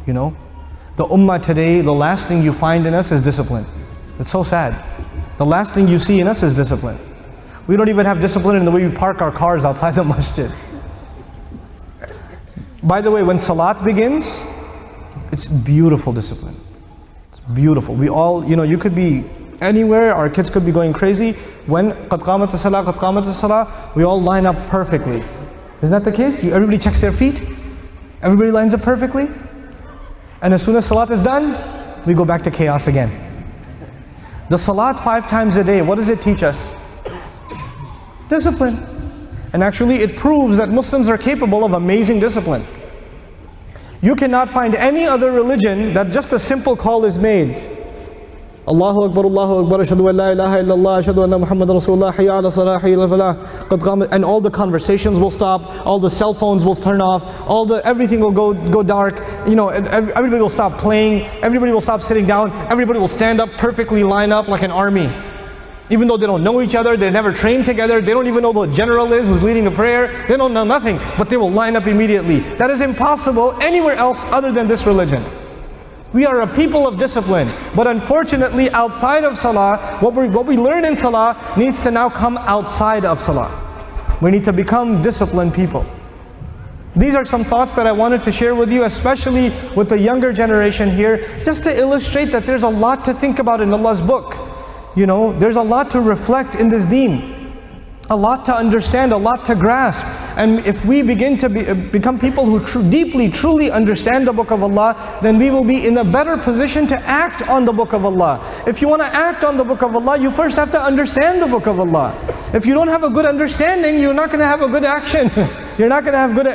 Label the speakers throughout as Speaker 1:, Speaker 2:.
Speaker 1: you know. The ummah today, the last thing you find in us is discipline. It's so sad. The last thing you see in us is discipline. We don't even have discipline in the way we park our cars outside the masjid. By the way, when salat begins, it's beautiful discipline. It's beautiful. We all, you know, you could be anywhere, our kids could be going crazy. When qad qamat as-salah, qad qamat as-salah, we all line up perfectly. Isn't that the case? Everybody checks their feet. Everybody lines up perfectly. And as soon as salat is done, we go back to chaos again. The salat 5 times a day, what does it teach us? Discipline. And actually it proves that Muslims are capable of amazing discipline. You cannot find any other religion that just a simple call is made. Allahu Akbar, ashhadu an la ilaha illallah, ashhadu anna Muhammadan Rasulullah, hayya ala salah, hayya ala falah, qad qamat, and all the conversations will stop, all the cell phones will turn off, everything will go dark, you know, everybody will stop playing, everybody will stop sitting down, everybody will stand up, perfectly line up like an army. Even though they don't know each other, they never trained together, they don't even know who the general is who's leading a prayer, they don't know nothing, but they will line up immediately. That is impossible anywhere else other than this religion. We are a people of discipline, but unfortunately outside of salah, what we learn in salah needs to now come outside of salah. We need to become disciplined people. These are some thoughts that I wanted to share with you, especially with the younger generation here, just to illustrate that there's a lot to think about in Allah's book. You know, there's a lot to reflect in this deen. A lot to understand, a lot to grasp. And if we begin to become people who deeply, truly understand the book of Allah, then we will be in a better position to act on the book of Allah. If you want to act on the book of Allah, you first have to understand the book of Allah. If you don't have a good understanding, you're not going to have a good action. You're not going to have good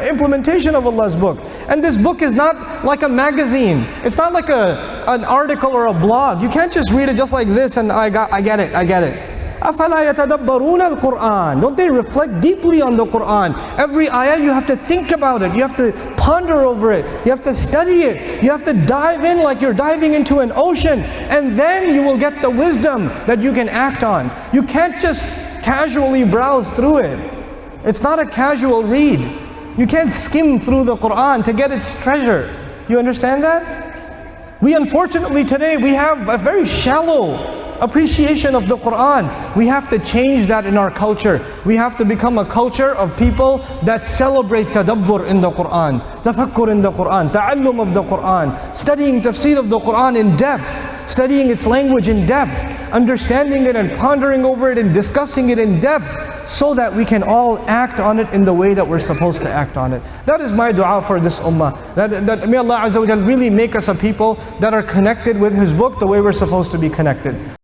Speaker 1: implementation of Allah's book. And this book is not like a magazine. It's not like an article or a blog. You can't just read it just like this and I get it. أَفَلَا يَتَدَبَّرُونَ الْقُرْآنِ. Don't they reflect deeply on the Qur'an? Every ayah you have to think about it, you have to ponder over it, you have to study it, you have to dive in like you're diving into an ocean, and then you will get the wisdom that you can act on. You can't just casually browse through it. It's not a casual read. You can't skim through the Qur'an to get its treasure. You understand that? We unfortunately today, we have a very shallow appreciation of the Qur'an. We have to change that in our culture. We have to become a culture of people that celebrate tadabbur in the Qur'an, tafakkur in the Qur'an, ta'allum of the Qur'an, studying tafsir of the Qur'an in depth, studying its language in depth, understanding it and pondering over it and discussing it in depth, so that we can all act on it in the way that we're supposed to act on it. That is my dua for this ummah. That may Allah Azza wa Jal really make us a people that are connected with His book the way we're supposed to be connected.